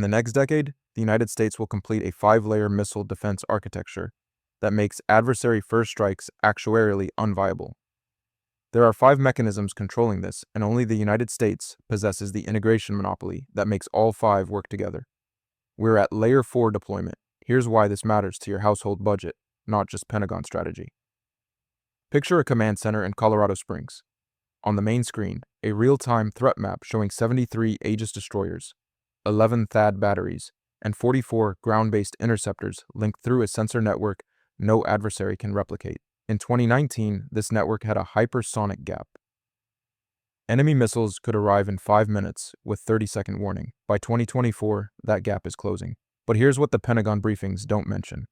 the next decade, the United States will complete a 5-layer missile defense architecture that makes adversary first strikes actuarially unviable. There are 5 mechanisms controlling this, and only the United States possesses the integration monopoly that makes all 5 work together. We're at Layer 4 deployment. Here's why this matters to your household budget, not just Pentagon strategy. Picture a command center in Colorado Springs. On the main screen, a real-time threat map showing 73 Aegis destroyers, 11 THAAD batteries, and 44 ground-based interceptors linked through a sensor network no adversary can replicate. In 2019, this network had a hypersonic gap. Enemy missiles could arrive in 5 minutes with 30-second warning. By 2024, that gap is closing. But here's what the Pentagon briefings don't mention.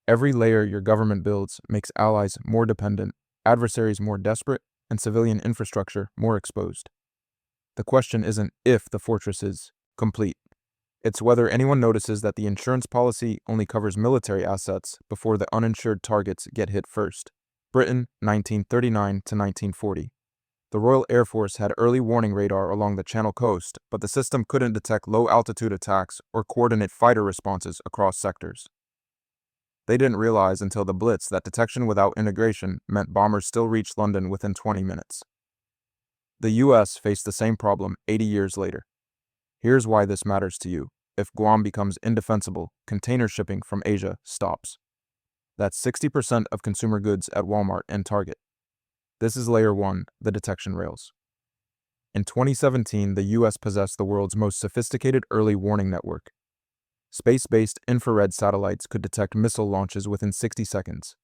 Every layer your government builds makes allies more dependent, adversaries more desperate, and civilian infrastructure more exposed. The question isn't if the fortress is complete. It's whether anyone notices that the insurance policy only covers military assets before the uninsured targets get hit first. Britain, 1939 to 1940. The Royal Air Force had early warning radar along the Channel coast, but the system couldn't detect low-altitude attacks or coordinate fighter responses across sectors. They didn't realize until the Blitz that detection without integration meant bombers still reached London within 20 minutes. The US faced the same problem 80 years later. Here's why this matters to you. If Guam becomes indefensible, container shipping from Asia stops. That's 60% of consumer goods at Walmart and Target. This is Layer 1, the detection rails. In 2017, the US possessed the world's most sophisticated early warning network. Space-based infrared satellites could detect missile launches within 60 seconds.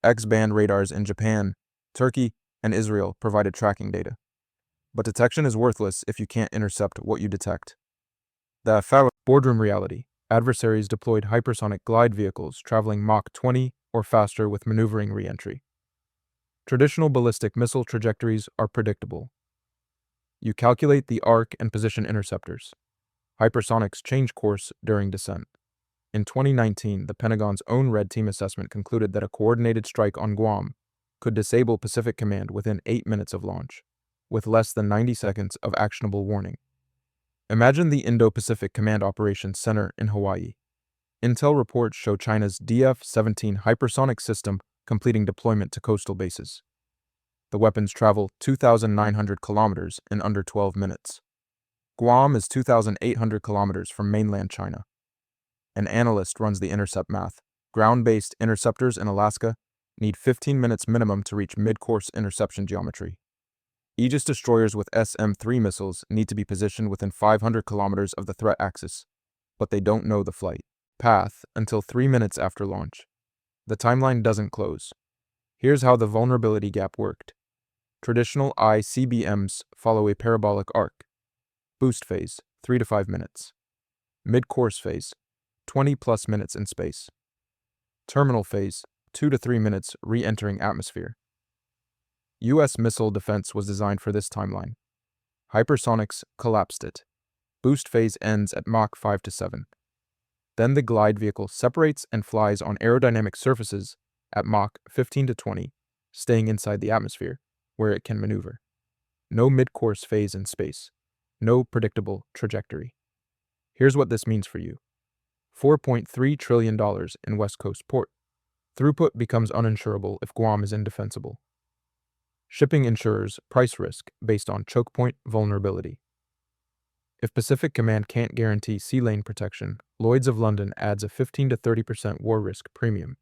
X-band radars in Japan, Turkey, and Israel provided tracking data. But detection is worthless if you can't intercept what you detect. The boardroom reality. Adversaries deployed hypersonic glide vehicles traveling Mach 20 or faster with maneuvering re-entry. Traditional ballistic missile trajectories are predictable. You calculate the arc and position interceptors. Hypersonics change course during descent. In 2019, the Pentagon's own Red Team assessment concluded that a coordinated strike on Guam could disable Pacific Command within 8 minutes of launch, with less than 90 seconds of actionable warning. Imagine the Indo-Pacific Command Operations Center in Hawaii. Intel reports show China's DF-17 hypersonic system completing deployment to coastal bases. The weapons travel 2,900 kilometers in under 12 minutes. Guam is 2,800 kilometers from mainland China. An analyst runs the intercept math. Ground-based interceptors in Alaska need 15 minutes minimum to reach mid-course interception geometry. Aegis destroyers with SM-3 missiles need to be positioned within 500 kilometers of the threat axis, but they don't know the flight path until 3 minutes after launch. The timeline doesn't close. Here's how the vulnerability gap worked. Traditional ICBMs follow a parabolic arc. Boost phase, 3 to 5 minutes. Mid-course phase, 20 plus minutes in space. Terminal phase, 2 to 3 minutes re-entering atmosphere. U.S. missile defense was designed for this timeline. Hypersonics collapsed it. Boost phase ends at Mach 5 to 7. Then the glide vehicle separates and flies on aerodynamic surfaces at Mach 15 to 20, staying inside the atmosphere, where it can maneuver. No mid-course phase in space. No predictable trajectory. Here's what this means for you. $4.3 trillion in West Coast port. Throughput becomes uninsurable if Guam is indefensible. Shipping insurers price risk based on choke point vulnerability. If Pacific Command can't guarantee sea lane protection, Lloyd's of London adds a 15 to 30% war risk premium.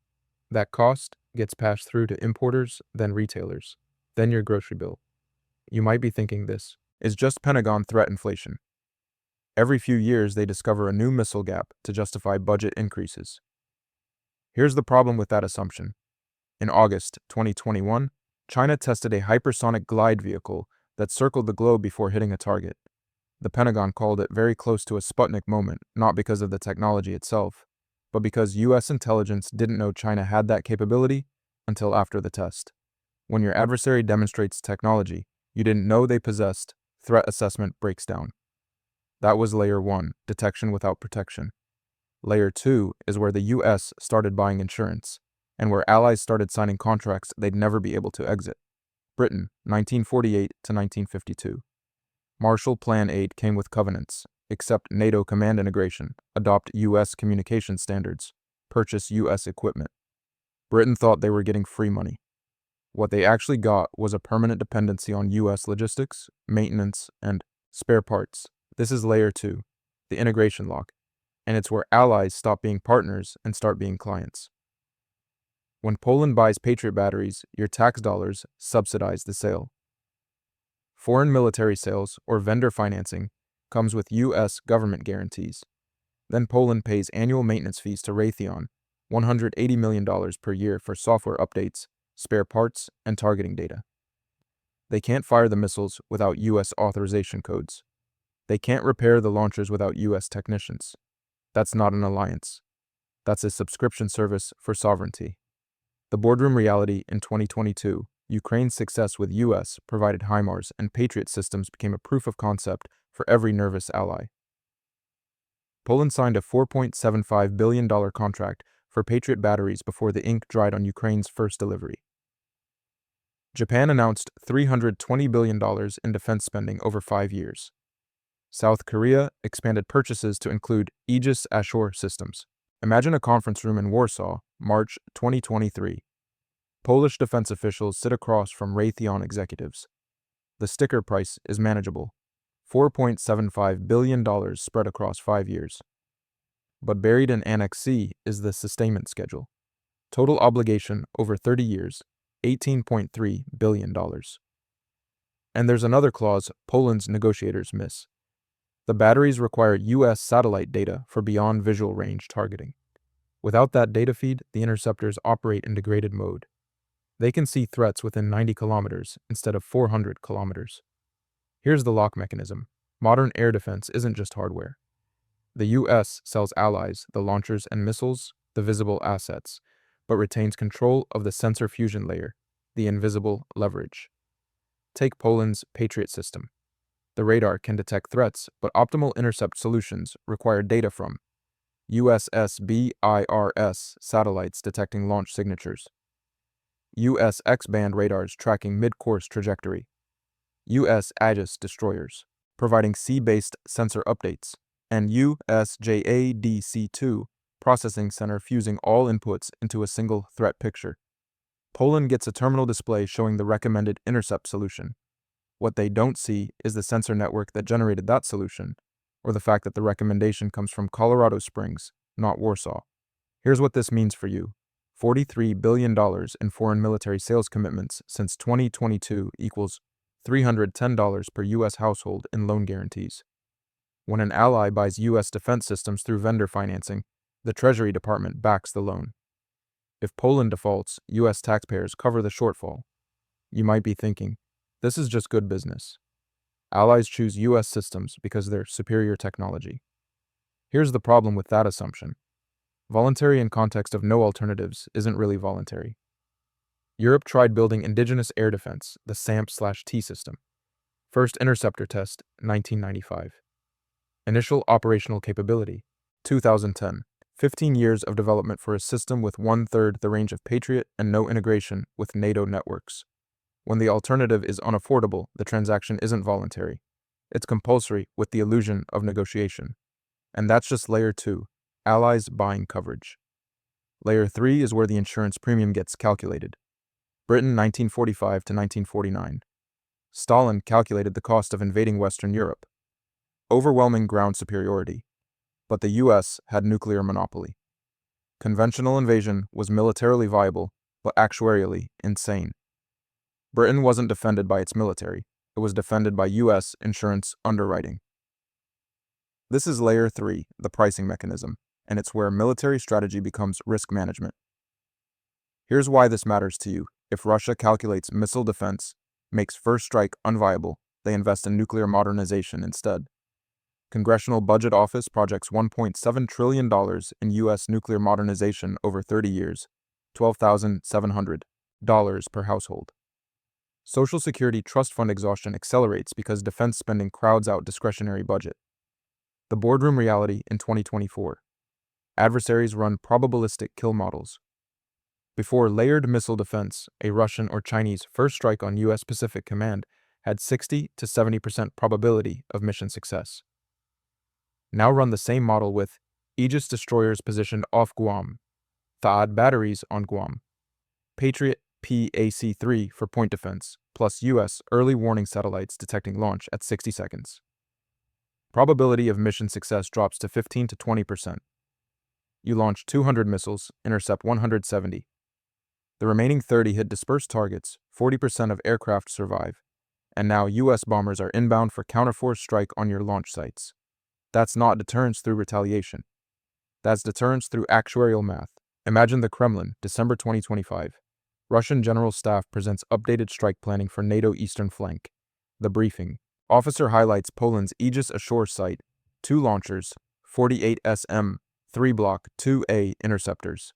That cost gets passed through to importers, then retailers, then your grocery bill. You might be thinking this is just Pentagon threat inflation. Every few years, they discover a new missile gap to justify budget increases. Here's the problem with that assumption. In August 2021, China tested a hypersonic glide vehicle that circled the globe before hitting a target. The Pentagon called it very close to a Sputnik moment, not because of the technology itself, but because U.S. intelligence didn't know China had that capability until after the test. When your adversary demonstrates technology you didn't know they possessed, threat assessment breaks down. That was Layer 1, detection without protection. Layer 2 is where the US started buying insurance, and where allies started signing contracts they'd never be able to exit. Britain, 1948 to 1952. Marshall Plan aid came with covenants. accept NATO command integration, adopt U.S. communication standards, purchase U.S. equipment. Britain thought they were getting free money. What they actually got was a permanent dependency on U.S. logistics, maintenance, and spare parts. This is layer 2, the integration lock, and it's where allies stop being partners and start being clients. When Poland buys Patriot batteries, your tax dollars subsidize the sale. Foreign military sales, or vendor financing, comes with U.S. government guarantees. Then Poland pays annual maintenance fees to Raytheon, $180 million per year for software updates, spare parts, and targeting data. They can't fire the missiles without U.S. authorization codes. They can't repair the launchers without U.S. technicians. That's not an alliance. That's a subscription service for sovereignty. The boardroom reality in 2022, Ukraine's success with U.S. provided HIMARS and Patriot systems became a proof of concept for every nervous ally. Poland signed a $4.75 billion contract for Patriot batteries before the ink dried on Ukraine's first delivery. Japan announced $320 billion in defense spending over 5 years. South Korea expanded purchases to include Aegis Ashore systems. Imagine a conference room in Warsaw, March 2023. Polish defense officials sit across from Raytheon executives. The sticker price is manageable, $4.75 billion spread across 5 years. But buried in Annex C is the sustainment schedule. Total obligation over 30 years, $18.3 billion. And there's another clause Poland's negotiators miss. The batteries require U.S. satellite data for beyond visual range targeting. Without that data feed, the interceptors operate in degraded mode. They can see threats within 90 kilometers instead of 400 kilometers. Here's the lock mechanism. Modern air defense isn't just hardware. The U.S. sells allies the launchers and missiles, the visible assets, but retains control of the sensor fusion layer, the invisible leverage. Take Poland's Patriot system. The radar can detect threats, but optimal intercept solutions require data from USSBIRS satellites detecting launch signatures, U.S. X-band radars tracking mid-course trajectory, U.S. Aegis destroyers providing sea-based sensor updates, and USJADC2 processing center fusing all inputs into a single threat picture. Poland gets a terminal display showing the recommended intercept solution. What they don't see is the sensor network that generated that solution, or the fact that the recommendation comes from Colorado Springs, not Warsaw. Here's what this means for you. $43 billion in foreign military sales commitments since 2022 equals $310 per U.S. household in loan guarantees. When an ally buys U.S. defense systems through vendor financing, the Treasury Department backs the loan. If Poland defaults, U.S. taxpayers cover the shortfall. You might be thinking, this is just good business. Allies choose U.S. systems because they're superior technology. Here's the problem with that assumption. Voluntary in context of no alternatives isn't really voluntary. Europe tried building indigenous air defense, the SAMP/T system. First interceptor test, 1995. Initial operational capability, 2010. 15 years of development for a system with 1/3 the range of Patriot and no integration with NATO networks. When the alternative is unaffordable, the transaction isn't voluntary. It's compulsory with the illusion of negotiation. And that's just layer 2, allies buying coverage. Layer 3 is where the insurance premium gets calculated. Britain 1945 to 1949. Stalin calculated the cost of invading Western Europe. Overwhelming ground superiority. But the US had nuclear monopoly. Conventional invasion was militarily viable, but actuarially insane. Britain wasn't defended by its military, it was defended by U.S. insurance underwriting. This is layer 3, the pricing mechanism, and it's where military strategy becomes risk management. Here's why this matters to you. If Russia calculates missile defense, makes first strike unviable, they invest in nuclear modernization instead. Congressional Budget Office projects $1.7 trillion in U.S. nuclear modernization over 30 years, $12,700 per household. Social Security trust fund exhaustion accelerates because defense spending crowds out discretionary budget. The boardroom reality in 2024. Adversaries run probabilistic kill models. Before layered missile defense, a Russian or Chinese first strike on U.S. Pacific Command had 60 to 70% probability of mission success. Now run the same model with Aegis destroyers positioned off Guam, THAAD batteries on Guam, Patriot PAC-3 for point defense, plus US early warning satellites detecting launch at 60 seconds. Probability of mission success drops to 15 to 20%. You launch 200 missiles, intercept 170. The remaining 30 hit dispersed targets, 40% of aircraft survive, and now US bombers are inbound for counterforce strike on your launch sites. That's not deterrence through retaliation. That's deterrence through actuarial math. Imagine the Kremlin, December 2025. Russian General Staff presents updated strike planning for NATO eastern flank. The briefing. Officer highlights Poland's Aegis ashore site, 2 launchers, 48 SM, 3 Block 2A interceptors.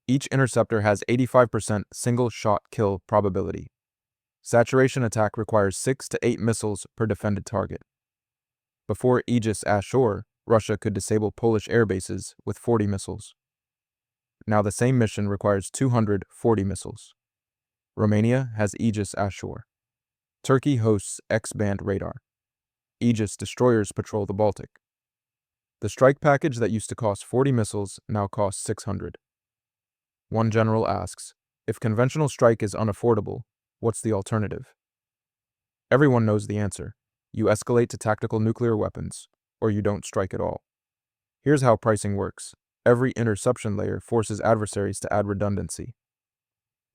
Each interceptor has 85% single-shot kill probability. Saturation attack requires 6 to 8 missiles per defended target. Before Aegis ashore, Russia could disable Polish air bases with 40 missiles. Now the same mission requires 240 missiles. Romania has Aegis ashore. Turkey hosts X-band radar. Aegis destroyers patrol the Baltic. The strike package that used to cost 40 missiles now costs 600. One general asks, if conventional strike is unaffordable, what's the alternative? Everyone knows the answer. You escalate to tactical nuclear weapons, or you don't strike at all. Here's how pricing works. Every interception layer forces adversaries to add redundancy.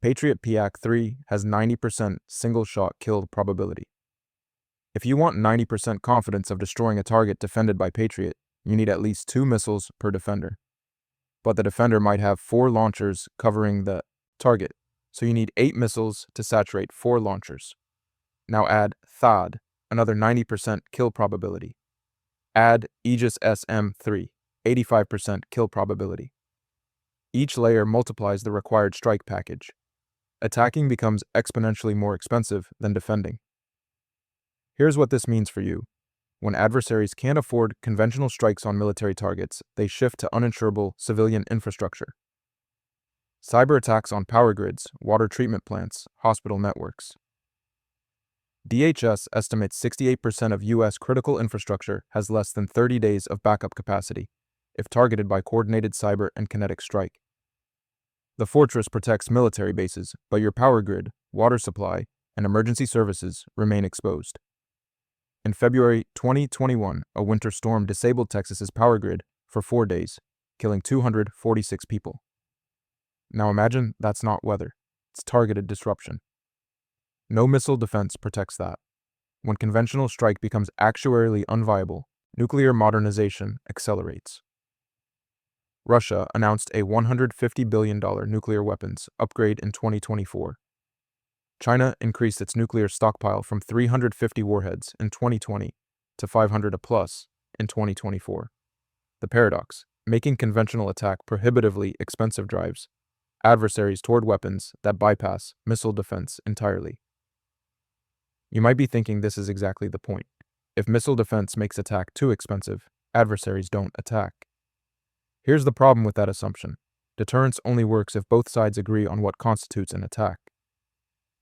Patriot PAC-3 has 90% single-shot kill probability. If you want 90% confidence of destroying a target defended by Patriot, you need at least 2 missiles per defender. But the defender might have 4 launchers covering the target, so you need 8 missiles to saturate 4 launchers. Now add THAAD, another 90% kill probability. Add Aegis SM-3, 85% kill probability. Each layer multiplies the required strike package. Attacking becomes exponentially more expensive than defending. Here's what this means for you. When adversaries can't afford conventional strikes on military targets, they shift to uninsurable civilian infrastructure. Cyber attacks on power grids, water treatment plants, hospital networks. DHS estimates 68% of U.S. critical infrastructure has less than 30 days of backup capacity, if targeted by coordinated cyber and kinetic strike. The fortress protects military bases, but your power grid, water supply, and emergency services remain exposed. In February 2021, a winter storm disabled Texas's power grid for 4 days, killing 246 people. Now imagine that's not weather, it's targeted disruption. No missile defense protects that. When conventional strike becomes actuarially unviable, nuclear modernization accelerates. Russia announced a $150 billion nuclear weapons upgrade in 2024. China increased its nuclear stockpile from 350 warheads in 2020 to 500 plus in 2024. The paradox, making conventional attack prohibitively expensive drives adversaries toward weapons that bypass missile defense entirely. You might be thinking this is exactly the point. If missile defense makes attack too expensive, adversaries don't attack. Here's the problem with that assumption. Deterrence only works if both sides agree on what constitutes an attack.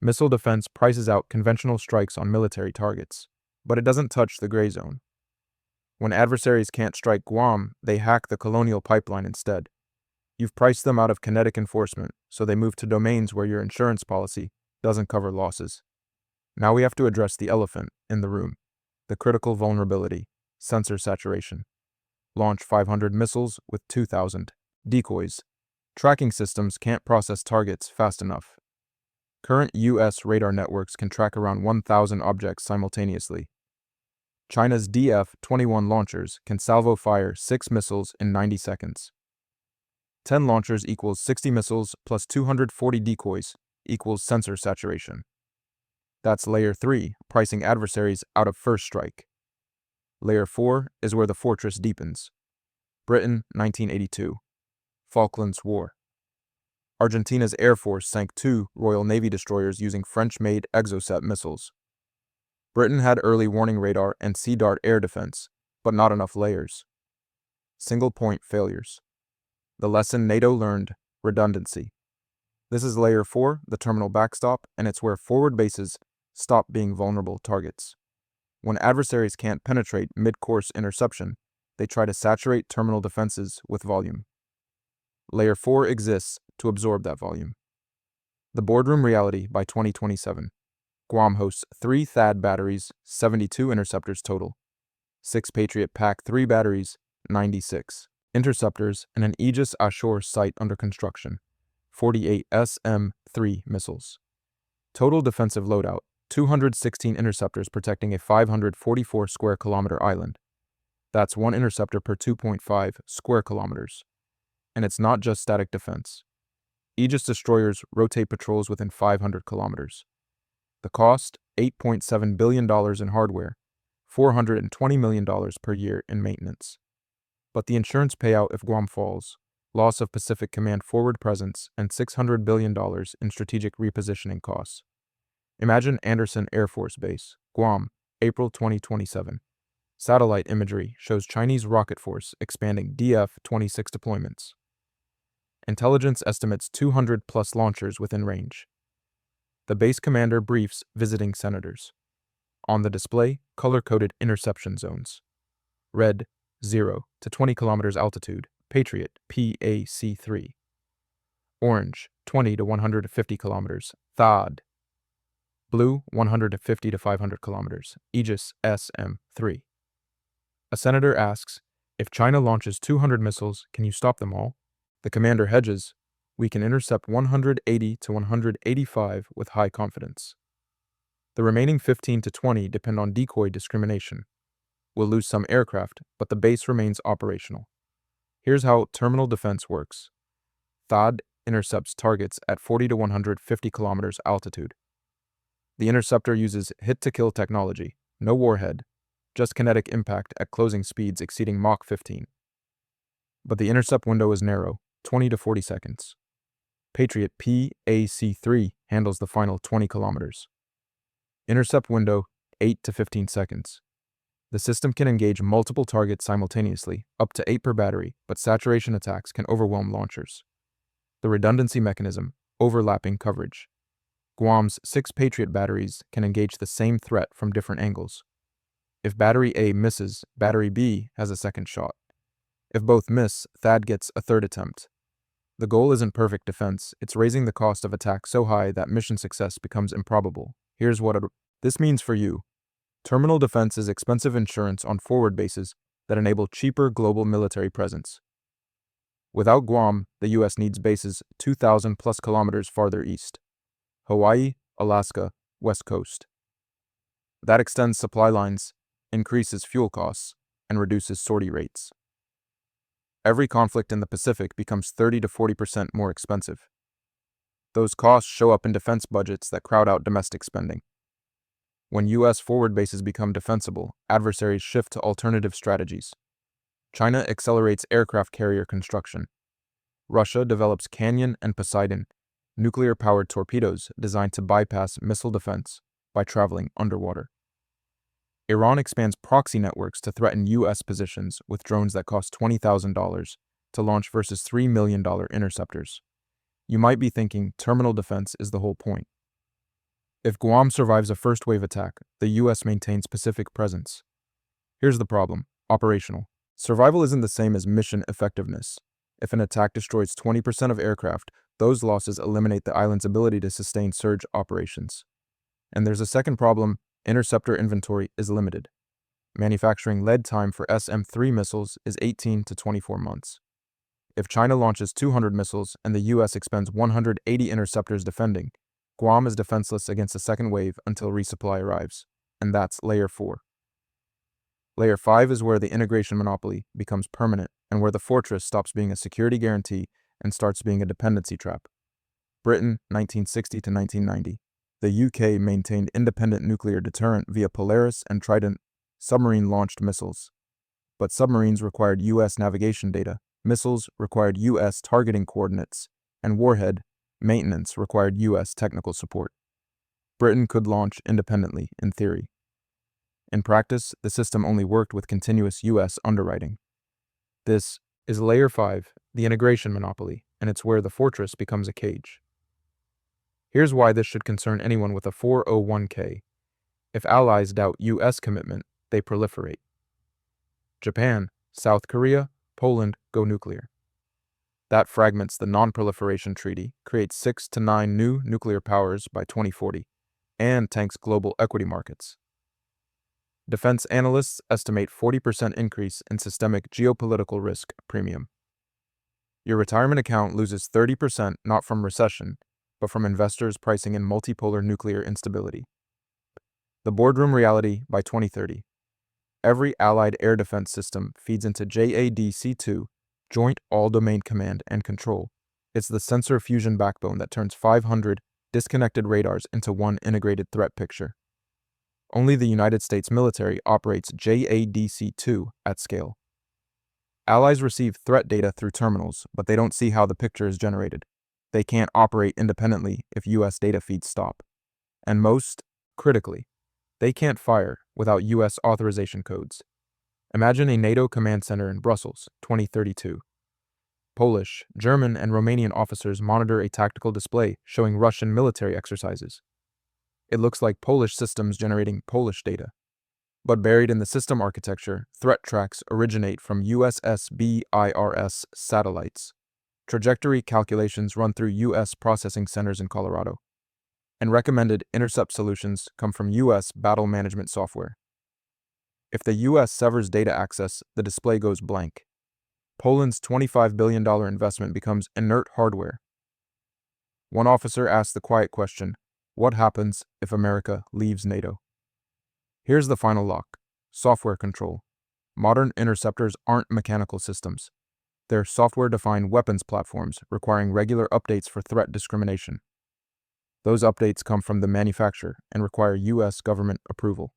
Missile defense prices out conventional strikes on military targets, but it doesn't touch the gray zone. When adversaries can't strike Guam, they hack the colonial pipeline instead. You've priced them out of kinetic enforcement, so they move to domains where your insurance policy doesn't cover losses. Now we have to address the elephant in the room, the critical vulnerability, sensor saturation. Launch 500 missiles with 2,000 decoys. Tracking systems can't process targets fast enough. Current U.S. radar networks can track around 1,000 objects simultaneously. China's DF-21 launchers can salvo fire 6 missiles in 90 seconds. 10 launchers equals 60 missiles plus 240 decoys equals sensor saturation. That's Layer 3, pricing adversaries out of first strike. Layer 4 is where the fortress deepens. Britain, 1982. Falklands War. Argentina's Air Force sank 2 Royal Navy destroyers using French-made Exocet missiles. Britain had early warning radar and Sea Dart air defense, but not enough layers. Single-point failures. The lesson NATO learned, redundancy. This is Layer 4, the terminal backstop, and it's where forward bases stop being vulnerable targets. When adversaries can't penetrate mid-course interception, they try to saturate terminal defenses with volume. Layer 4 exists to absorb that volume. The boardroom reality by 2027. Guam hosts 3 THAAD batteries, 72 interceptors total, 6 Patriot PAC-3 batteries, 96 interceptors, and an Aegis Ashore site under construction, 48 SM-3 missiles. Total defensive loadout, 216 interceptors protecting a 544 square kilometer island. That's 1 interceptor per 2.5 square kilometers. And it's not just static defense. Aegis destroyers rotate patrols within 500 kilometers. The cost, $8.7 billion in hardware, $420 million per year in maintenance. But the insurance payout if Guam falls, loss of Pacific Command forward presence, and $600 billion in strategic repositioning costs. Imagine Andersen Air Force Base, Guam, April 2027. Satellite imagery shows Chinese rocket force expanding DF-26 deployments. Intelligence estimates 200-plus launchers within range. The base commander briefs visiting senators. On the display, color-coded interception zones. Red, 0 to 20 kilometers altitude, Patriot, PAC-3. Orange, 20 to 150 kilometers, THAAD. Blue, 150 to 500 kilometers, Aegis SM-3. A senator asks, if China launches 200 missiles, can you stop them all? The commander hedges, we can intercept 180 to 185 with high confidence. The remaining 15 to 20 depend on decoy discrimination. We'll lose some aircraft, but the base remains operational. Here's how terminal defense works. THAAD intercepts targets at 40 to 150 kilometers altitude. The interceptor uses hit-to-kill technology, no warhead, just kinetic impact at closing speeds exceeding Mach 15. But the intercept window is narrow, 20 to 40 seconds. Patriot PAC-3 handles the final 20 kilometers. Intercept window, 8 to 15 seconds. The system can engage multiple targets simultaneously, up to 8 per battery, but saturation attacks can overwhelm launchers. The redundancy mechanism, overlapping coverage. Guam's 6 Patriot batteries can engage the same threat from different angles. If Battery A misses, Battery B has a second shot. If both miss, THAAD gets a third attempt. The goal isn't perfect defense, it's raising the cost of attack so high that mission success becomes improbable. Here's what this means for you. Terminal defense is expensive insurance on forward bases that enable cheaper global military presence. Without Guam, the U.S. needs bases 2,000 plus kilometers farther east. Hawaii, Alaska, West Coast. That extends supply lines, increases fuel costs, and reduces sortie rates. Every conflict in the Pacific becomes 30 to 40% more expensive. Those costs show up in defense budgets that crowd out domestic spending. When U.S. forward bases become defensible, adversaries shift to alternative strategies. China accelerates aircraft carrier construction. Russia develops Canyon and Poseidon, nuclear-powered torpedoes designed to bypass missile defense by traveling underwater. Iran expands proxy networks to threaten U.S. positions with drones that cost $20,000 to launch versus $3 million interceptors. You might be thinking terminal defense is the whole point. If Guam survives a first-wave attack, the U.S. maintains Pacific presence. Here's the problem: operational. Survival isn't the same as mission effectiveness. If an attack destroys 20% of aircraft, those losses eliminate the island's ability to sustain surge operations. And there's a second problem: interceptor inventory is limited. Manufacturing lead time for SM-3 missiles is 18 to 24 months. If China launches 200 missiles and the U.S. expends 180 interceptors defending, Guam is defenseless against a second wave until resupply arrives. And that's Layer 4. Layer 5 is where the integration monopoly becomes permanent and where the fortress stops being a security guarantee and starts being a dependency trap. Britain, 1960 to 1990. The UK maintained independent nuclear deterrent via Polaris and Trident submarine-launched missiles. But submarines required U.S. navigation data, missiles required U.S. targeting coordinates, and warhead maintenance required U.S. technical support. Britain could launch independently, in theory. In practice, the system only worked with continuous U.S. underwriting. This is Layer 5, the integration monopoly, and it's where the fortress becomes a cage. Here's why this should concern anyone with a 401k. If allies doubt U.S. commitment, they proliferate. Japan, South Korea, Poland go nuclear. That fragments the Non-Proliferation Treaty, creates 6 to 9 new nuclear powers by 2040, and tanks global equity markets. Defense analysts estimate 40% increase in systemic geopolitical risk premium. Your retirement account loses 30% not from recession, but from investors pricing in multipolar nuclear instability. The boardroom reality by 2030. Every Allied air defense system feeds into JADC2, Joint All-Domain Command and Control. It's the sensor fusion backbone that turns 500 disconnected radars into one integrated threat picture. Only the United States military operates JADC2 at scale. Allies receive threat data through terminals, but they don't see how the picture is generated. They can't operate independently if US data feeds stop. And most critically, they can't fire without US authorization codes. Imagine a NATO command center in Brussels, 2032. Polish, German, and Romanian officers monitor a tactical display showing Russian military exercises. It looks like Polish systems generating Polish data. But buried in the system architecture, threat tracks originate from USSBIRS satellites. Trajectory calculations run through US processing centers in Colorado. And recommended intercept solutions come from US battle management software. If the US severs data access, the display goes blank. Poland's $25 billion investment becomes inert hardware. One officer asked the quiet question, what happens if America leaves NATO? Here's the final lock: software control. Modern interceptors aren't mechanical systems. They're software-defined weapons platforms requiring regular updates for threat discrimination. Those updates come from the manufacturer and require US government approval.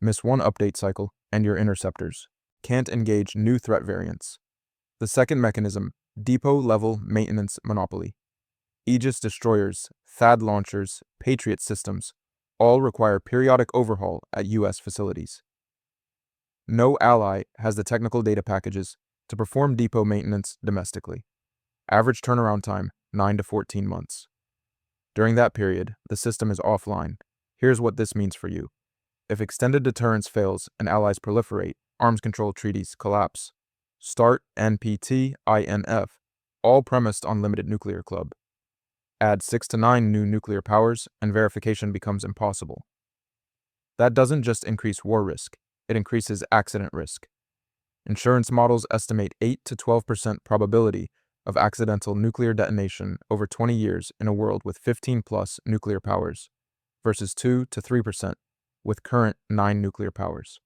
Miss one update cycle, and your interceptors can't engage new threat variants. The second mechanism, depot-level maintenance monopoly. Aegis destroyers, THAAD launchers, Patriot systems, all require periodic overhaul at US facilities. No ally has the technical data packages to perform depot maintenance domestically. Average turnaround time, 9 to 14 months. During that period, the system is offline. Here's what this means for you. If extended deterrence fails and allies proliferate, arms control treaties collapse. START, NPT, INF, all premised on limited nuclear club. Add 6 to 9 new nuclear powers, and verification becomes impossible. That doesn't just increase war risk, it increases accident risk. Insurance models estimate 8 to 12% probability of accidental nuclear detonation over 20 years in a world with 15+ nuclear powers, versus 2 to 3% with current 9 nuclear powers.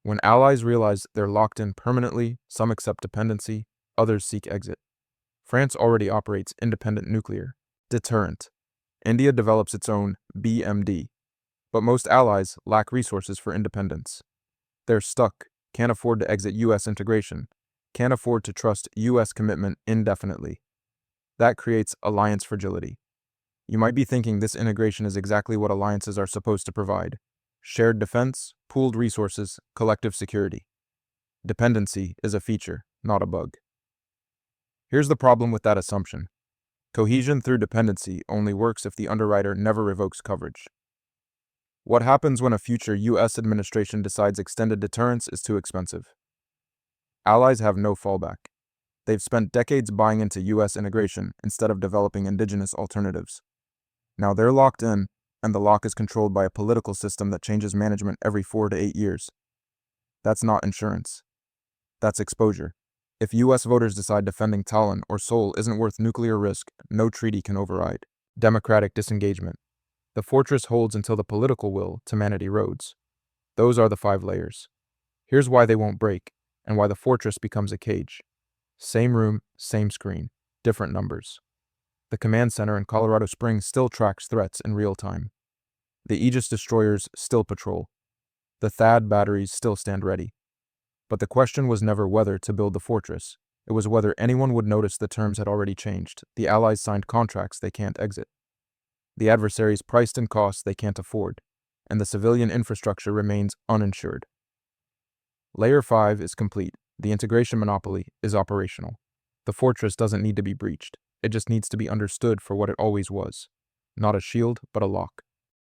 When allies realize they're locked in permanently, some accept dependency, others seek exit. France already operates independent nuclear deterrent. India develops its own BMD, but most allies lack resources for independence. They're stuck, can't afford to exit US integration, can't afford to trust US commitment indefinitely. That creates alliance fragility. You might be thinking this integration is exactly what alliances are supposed to provide: shared defense, pooled resources, collective security. Dependency is a feature, not a bug. Here's the problem with that assumption. Cohesion through dependency only works if the underwriter never revokes coverage. What happens when a future US administration decides extended deterrence is too expensive? Allies have no fallback. They've spent decades buying into US integration instead of developing indigenous alternatives. Now they're locked in, and the lock is controlled by a political system that changes management every 4 to 8 years. That's not insurance. That's exposure. If US voters decide defending Tallinn or Seoul isn't worth nuclear risk, no treaty can override. Democratic disengagement. The fortress holds until the political will to man it erodes. Those are the 5 layers. Here's why they won't break, and why the fortress becomes a cage. Same room, same screen, different numbers. The command center in Colorado Springs still tracks threats in real time. The Aegis destroyers still patrol. The THAAD batteries still stand ready. But the question was never whether to build the fortress. It was whether anyone would notice the terms had already changed. The allies signed contracts they can't exit. The adversaries priced in costs they can't afford. And the civilian infrastructure remains uninsured. Layer 5 is complete. The integration monopoly is operational. The fortress doesn't need to be breached. It just needs to be understood for what it always was. Not a shield, but a lock.